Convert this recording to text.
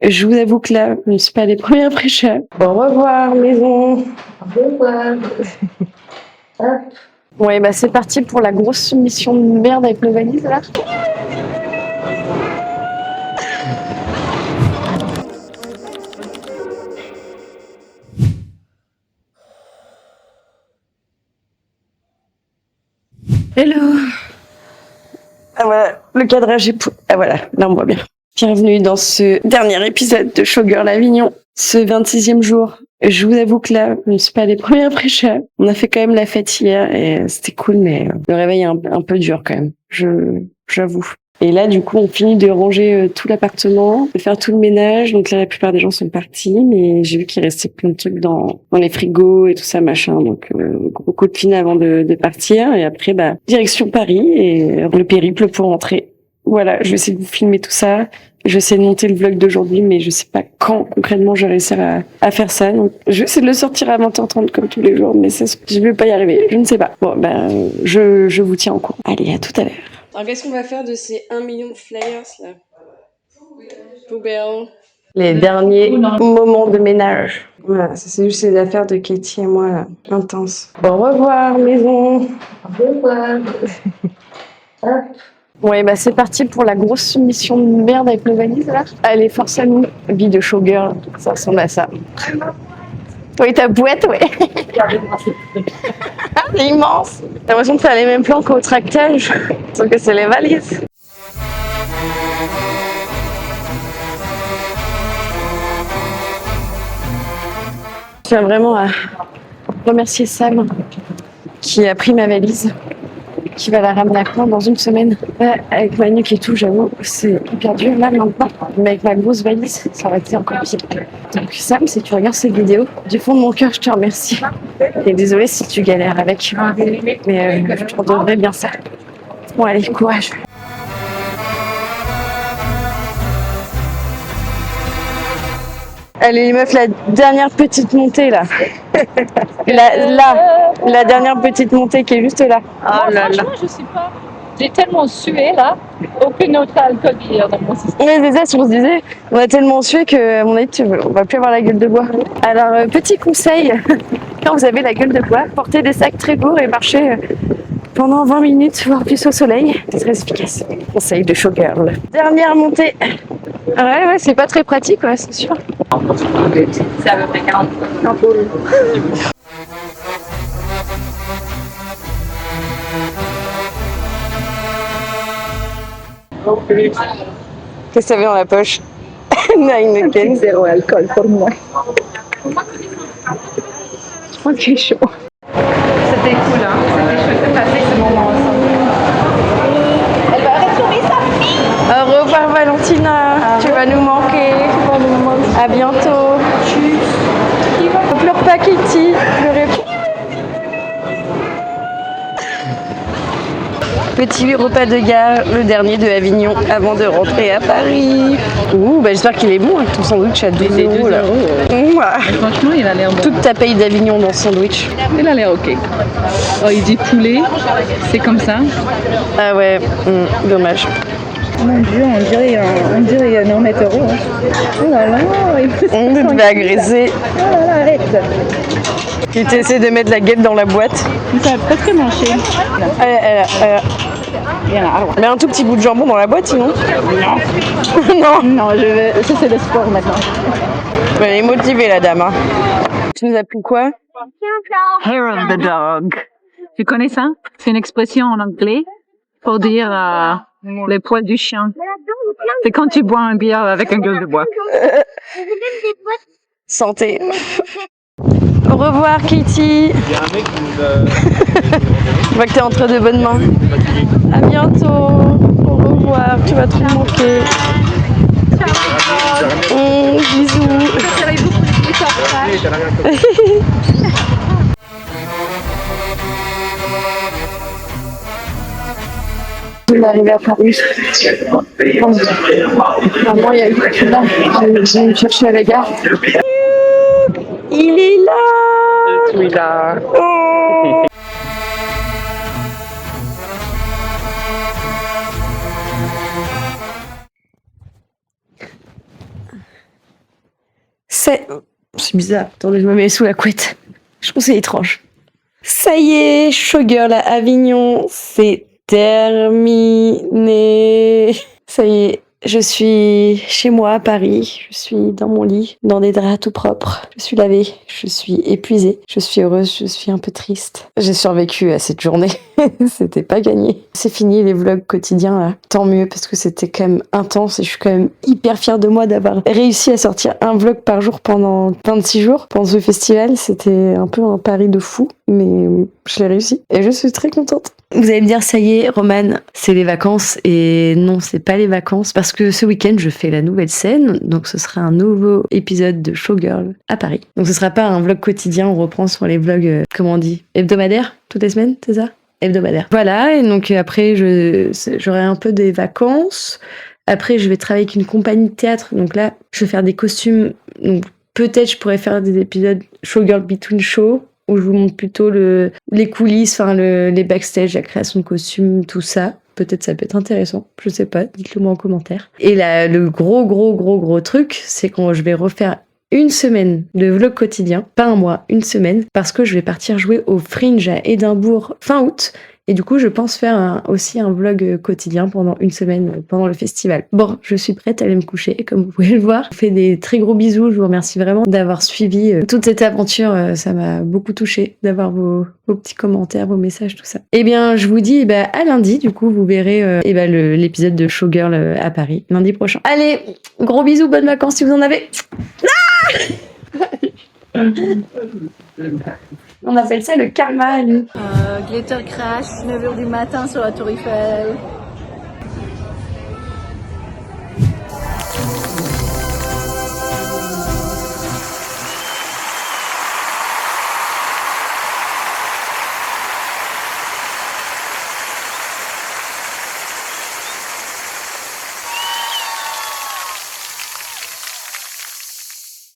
Je vous avoue que là, je ne suis pas des premières fraîcheurs. Au revoir, maison. Au revoir. Ouais, bah c'est parti pour la grosse mission de merde avec nos valises là. Hello. Ah voilà, le cadrage est ah voilà, là on voit bien. Bienvenue dans ce dernier épisode de Showgirl Avignon, ce 26e jour. Je vous avoue que là, je ne suis pas des premières fraîcheurs. On a fait quand même la fête hier et c'était cool, mais le réveil est un peu dur quand même, j'avoue. Et là, du coup, on finit de ranger tout l'appartement, de faire tout le ménage. Donc là, la plupart des gens sont partis, mais j'ai vu qu'il restait plein de trucs dans les frigos et tout ça, machin. Donc, gros coup de fine avant de partir. Et après, direction Paris et le périple pour rentrer. Voilà, je vais essayer de vous filmer tout ça. Je vais essayer de monter le vlog d'aujourd'hui, mais je sais pas quand concrètement je vais réussir à faire ça. Donc, je vais essayer de le sortir à 20h30 comme tous les jours, mais je vais pas y arriver. Je ne sais pas. Bon, je vous tiens au courant. Allez, à tout à l'heure. Alors, qu'est-ce qu'on va faire de ces 1 million de flyers là? Poubelle. Les derniers moments de ménage. Voilà, ça c'est juste les affaires de Katie et moi là. Intense. Au revoir, maison. Au revoir. Ouais, bah c'est parti pour la grosse mission de merde avec nos valises là. Allez, force à nous. Vie de showgirl, ça ressemble à ça. Oui, ta boîte, ouais. C'est immense. T'as l'impression de faire les mêmes plans qu'au tractage, sauf que c'est les valises. Je tiens vraiment à remercier Sam qui a pris ma valise, qui va la ramener à Caen dans une semaine. Avec ma nuque et tout, j'avoue, c'est hyper dur là maintenant. Mais avec ma grosse valise, ça aurait été encore pire. Donc Sam, si tu regardes cette vidéo, du fond de mon cœur, je te remercie. Et désolée si tu galères avec. Mais je te redonnerai bien ça. Bon allez, courage. Allez les meufs, la dernière petite montée là. La dernière petite montée qui est juste là. Oh là là. Je sais pas. J'ai tellement sué là. Aucune autre alcool dans mon système. Oui, c'est ça, si on se disait. On a tellement sué que, à mon avis, on va plus avoir la gueule de bois. Alors, petit conseil, quand vous avez la gueule de bois, portez des sacs très lourds et marchez pendant 20 minutes, voire plus au soleil. C'est très efficace. Conseil de showgirl. Dernière montée. Ouais, c'est pas très pratique, ouais, c'est sûr. C'est à peu près 40. Qu'est-ce que t'avais dans la poche? Heineken. Zéro alcool pour moi. Je crois qu'il est chaud. C'était cool, hein. C'était chouette de passer ce moment ensemble. Elle va retrouver sa fille. Au revoir Valentina, tu vas nous manquer. À bientôt. Ne pleure pas Katie, pleurez pas. Petit repas de gare, le dernier de Avignon avant de rentrer à Paris. Ouh, j'espère qu'il est bon avec ton sandwich à 12 euros là. Franchement, il a l'air bon. Toute ta paye d'Avignon dans ce sandwich. Il a l'air ok. Oh, il dit poulet, c'est comme ça. Ah ouais, dommage. Mon Dieu, on dirait il y a 90 euros. Hein. Oh là là, On te va agresser. Oh là là, arrête. Tu essaies de mettre la guêpe dans la boîte. Ça va presque marcher. Mais un tout petit bout de jambon dans la boîte sinon. Non. Non, ça c'est le sport maintenant. Elle est motivée la dame. Hein. Tu nous as pris quoi? Hair of the dog. Tu connais ça? C'est une expression en anglais pour dire les poils du chien. C'est quand tu bois un bière avec un gueule de bois. Santé. Au revoir Katie. Je vois que t'es entre de bonnes mains. À bientôt. Au revoir. Tu vas trop manquer. Bisous. On est arrivé à Paris. Vraiment, il y a eu là. J'ai me chercher à la gare. Il est là. Je suis là. Oh. C'est bizarre. Attendez, je me mets sous la couette. Je trouve que c'est étrange. Ça y est, Showgirl à Avignon, c'est terminé. Ça y est, je suis chez moi à Paris. Je suis dans mon lit, dans des draps tout propres. Je suis lavée, je suis épuisée, je suis heureuse, je suis un peu triste. J'ai survécu à cette journée. C'était pas gagné. C'est fini les vlogs quotidiens là. Tant mieux parce que c'était quand même intense et je suis quand même hyper fière de moi d'avoir réussi à sortir un vlog par jour pendant 26 jours. Pendant ce festival, c'était un peu un pari de fou, mais je l'ai réussi et je suis très contente. Vous allez me dire, ça y est, Romane, c'est les vacances. Et non, c'est pas les vacances parce que ce week-end, je fais la nouvelle scène. Donc, ce sera un nouveau épisode de Showgirl à Paris. Donc, ce sera pas un vlog quotidien. On reprend sur les vlogs, comment on dit, hebdomadaires, toutes les semaines, c'est ça? Hebdomadaire. Voilà. Et donc, après, j'aurai un peu des vacances. Après, je vais travailler avec une compagnie de théâtre. Donc là, je vais faire des costumes. Donc, peut-être, je pourrais faire des épisodes Showgirl Between Show, où je vous montre plutôt les coulisses, enfin les backstage, la création de costumes, tout ça. Peut-être ça peut être intéressant, je sais pas, dites-le moi en commentaire. Et là, le gros truc, c'est que je vais refaire une semaine de vlog quotidien, pas un mois, une semaine, parce que je vais partir jouer au Fringe à Édimbourg fin août. Et du coup, je pense faire aussi un vlog quotidien pendant une semaine, pendant le festival. Bon, je suis prête à aller me coucher, comme vous pouvez le voir. Je vous fais des très gros bisous. Je vous remercie vraiment d'avoir suivi toute cette aventure. Ça m'a beaucoup touchée d'avoir vos petits commentaires, vos messages, tout ça. Eh bien, je vous dis à lundi. Du coup, vous verrez l'épisode de Showgirl à Paris, lundi prochain. Allez, gros bisous, bonnes vacances si vous en avez. On appelle ça le karma, nous. Glitter crash, 9h du matin sur la Tour Eiffel.